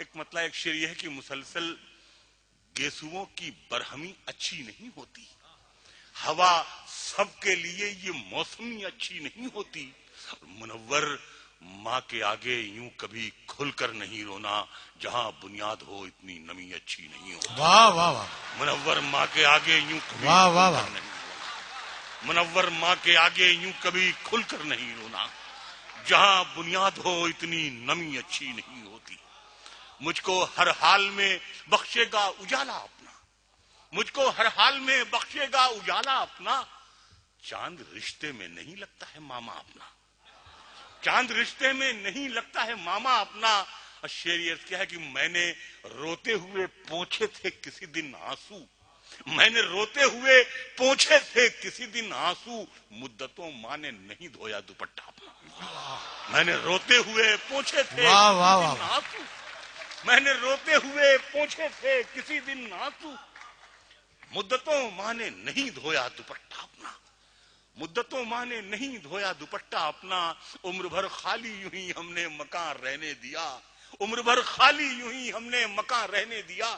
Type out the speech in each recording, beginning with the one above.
ایک مطلب ایک شعر یہ ہے کہ مسلسل گیسوؤں کی برہمی اچھی نہیں ہوتی، ہوا سب کے لیے یہ موسمی اچھی نہیں ہوتی، منور ماں کے آگے یوں کبھی کھل کر نہیں رونا، جہاں بنیاد ہو اتنی نمی اچھی نہیں ہوتی۔ واہ واہ واہ، منور ماں کے آگے یوں کبھی واہ واہ کھل واہ، کر نہیں رونا، منور ماں کے آگے یوں کبھی کھل کر نہیں رونا، جہاں بنیاد ہو اتنی نمی اچھی نہیں ہوتی۔ مجھ کو ہر حال میں بخشے گا اجالا اپنا، مجھ کو ہر حال میں بخشے گا اجالا اپنا، چاند رشتے میں نہیں لگتا ہے ماما اپنا، چاند رشتے میں نہیں لگتا ہے ماما اپنا۔ اور شعر یہ کیا ہے کہ میں نے روتے ہوئے پوچھے تھے کسی دن آنسو، میں نے روتے ہوئے پوچھے تھے کسی دن آنسو، مدتوں ماں نے نہیں دھویا دوپٹہ اپنا، میں نے روتے ہوئے پوچھے تھے واہ واہ کسی واہ، دن آنسو، میں نے روتے ہوئے پوچھے تھے کسی دن آنسو، مدتوں ماں نے نہیں دھویا دوپٹہ اپنا، مدتوں ماں نے نہیں دھویا دوپٹہ اپنا، عمر بھر خالی یوں ہی ہم نے مکان رہنے دیا، عمر بھر خالی یوں ہی ہم نے مکان رہنے دیا،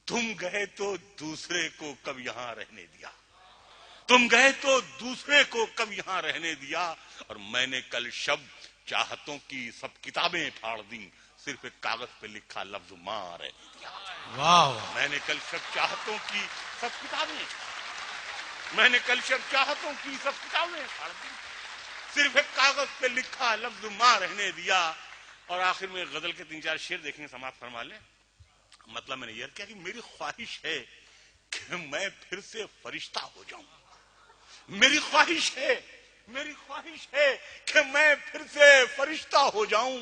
تم گئے تو دوسرے کو کب یہاں رہنے دیا، تم گئے تو دوسرے کو کب یہاں رہنے دیا، اور میں نے کل شب چاہتوں کی سب کتابیں پھاڑ دیں، صرف ایک کاغذ پہ لکھا لفظ ماں رہنے دیا، واہ واہ، میں نے کل شب چاہتوں کی سب کتابیں، میں نے کل شب چاہتوں کی سب کتابیں پھاڑ دی، صرف ایک کاغذ پہ لکھا لفظ ماں رہنے دیا۔ اور آخر میں غزل کے 3-4 شعر دیکھیں گے، سماعت فرما لیں۔ مطلب میں نے یہ کیا کہ میری خواہش ہے کہ میں پھر سے فرشتہ ہو جاؤں، میری خواہش ہے، میری خواہش ہے کہ میں پھر سے فرشتہ ہو جاؤں،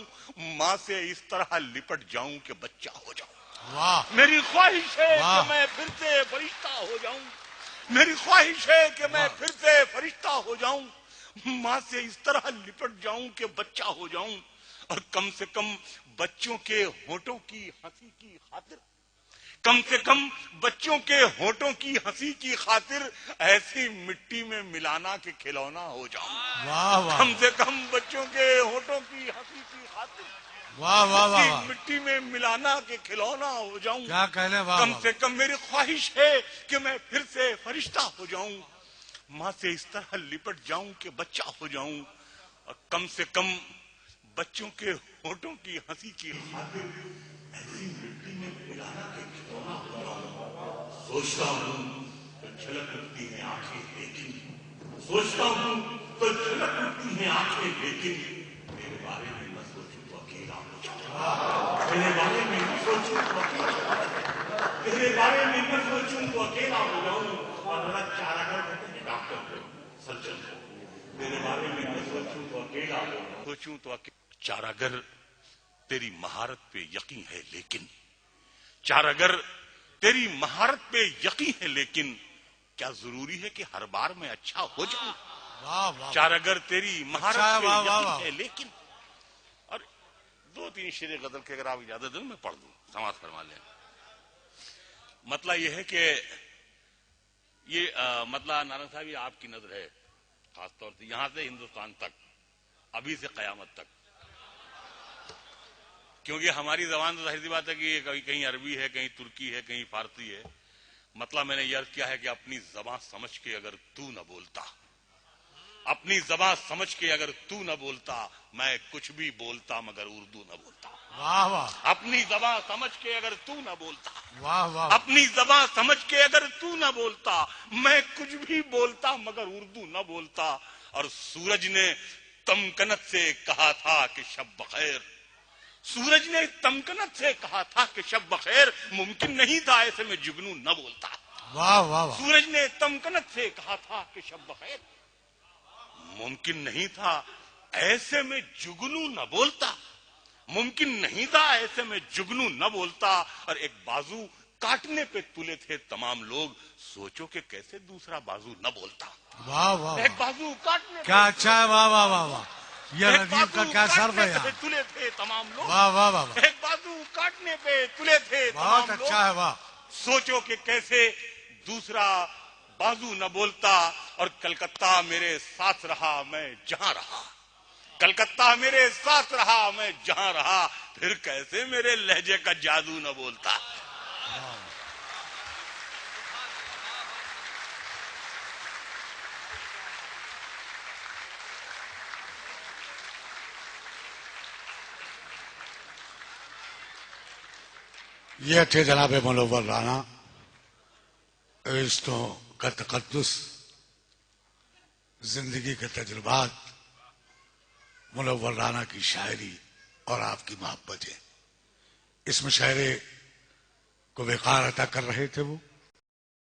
ماں سے اس طرح لپٹ جاؤں کہ بچہ ہو جاؤں، واہ، میری خواہش ہے واہ، کہ میں پھر سے فرشتہ ہو جاؤں، میری خواہش ہے کہ میں واہ، پھر سے فرشتہ ہو جاؤں، ماں سے اس طرح لپٹ جاؤں کہ بچہ ہو جاؤں، اور کم سے کم بچوں کے ہونٹوں کی ہنسی کی خاطر، کم سے کم بچوں کے ہونٹوں کی ہنسی کی خاطر ایسی مٹی میں ملانا کہ کھلونا ہو جاؤں، واہ واہ، کم سے کم بچوں کے ہونٹوں کی ہنسی کی خاطر واہ واہ واہ ایسی واہ، مٹی میں ملانا کہ کھلونا ہو جاؤں، کیا کہنے، واہ کم واہ، سے کم میری خواہش ہے کہ میں پھر سے فرشتہ ہو جاؤں، ماں سے اس طرح لپٹ جاؤں کہ بچہ ہو جاؤں، اور کم سے کم بچوں کے ہونٹوں کی ہنسی کی خاطر ایسی مٹی میں ملانا کہ کھلونا ہو جاؤں، سوچتا ہوں تو جھلک اٹھتی ہیں آنکھیں لیکن، سوچتا ہوں تو جھلک اٹھتی ہیں آنکھیں لیکن، میرے بارے میں نہ سوچوں تو اکیلا ہو جاؤں، میرے بارے میں نہ سوچوں تو اکیلا ہو جاؤں، میرے بارے میں نہ سوچوں تو اکیلا ہو جاؤں، اور بڑا چارہ گر کہتے ہیں ڈاکٹر کو، سرجن کو، میرے بارے میں نہ سوچوں تو اکیلا ہو جاؤں، سوچوں تو اکیلا، چارہ گر تیری مہارت پہ یقین ہے لیکن، چارہ گر تیری مہارت پہ یقین ہے لیکن، کیا ضروری ہے کہ ہر بار میں اچھا ہو جاؤں، واہ واہ، چارہ گر تیری مہارت اچھا، پہ واہ واہ یقین واہ، ہے لیکن۔ اور 2-3 شعر غزل کے اگر آپ اجازت دیں میں پڑھ دوں، سماعت فرما لیں۔ مطلب یہ ہے کہ یہ مطلب نارائن صاحب یہ آپ کی نظر ہے خاص طور سے یہاں سے ہندوستان تک، ابھی سے قیامت تک، کیونکہ ہماری زبان تو ظاہر سی بات ہے کہ کہیں عربی ہے، کہیں ترکی ہے، کہیں فارسی ہے۔ مطلب میں نے یہ عرض کیا ہے کہ اپنی زبان سمجھ کے اگر تو نہ بولتا، اپنی زبان سمجھ کے اگر تو نہ بولتا، میں کچھ بھی بولتا مگر اردو نہ بولتا، واہ واہ، اپنی زبان سمجھ کے اگر تو نہ بولتا، واہ واہ، اپنی زبان سمجھ کے اگر تو نہ بولتا، میں کچھ بھی بولتا مگر اردو نہ بولتا۔ اور سورج نے تمکنت سے کہا تھا کہ شب بخیر، سورج نے تمکنت سے کہا تھا کہ شب بخیر، ممکن نہیں تھا ایسے میں جگنو نہ بولتا، واہ واہ واہ، سورج نے تمکنت سے کہا تھا کہ شب بخیر، ممکن نہیں تھا ایسے میں جگنو نہ بولتا، ممکن نہیں تھا ایسے میں جگنو نہ بولتا۔ اور ایک بازو کاٹنے پہ تلے تھے تمام لوگ، سوچو کہ کیسے دوسرا بازو نہ بولتا، واہ واہ، ایک بازو کاٹنے کیا اچھا ہے، واہ واہ واہ واہ، یہ ایک ندیم کا بازو کیا کاٹنے صرف ہے پہ یہاں، تلے تھے تمام لوگ، واہ واہ واہ واہ، ایک بازو کاٹنے پہ تلے تھے بہت تمام لوگ، اچھا ہے، واہ، سوچو کہ کیسے دوسرا بازو نہ بولتا۔ اور کلکتہ میرے ساتھ رہا میں جہاں رہا، کلکتہ میرے ساتھ رہا، میں جہاں رہا، پھر کیسے میرے لہجے کا جادو نہ بولتا. یہ تھے جناب منور رانا، رشتوں کا تقدس، زندگی کے تجربات، منور رانا کی شاعری اور آپ کی محبتیں. اس مشاعرے کو وقار عطا کر رہے تھے وہ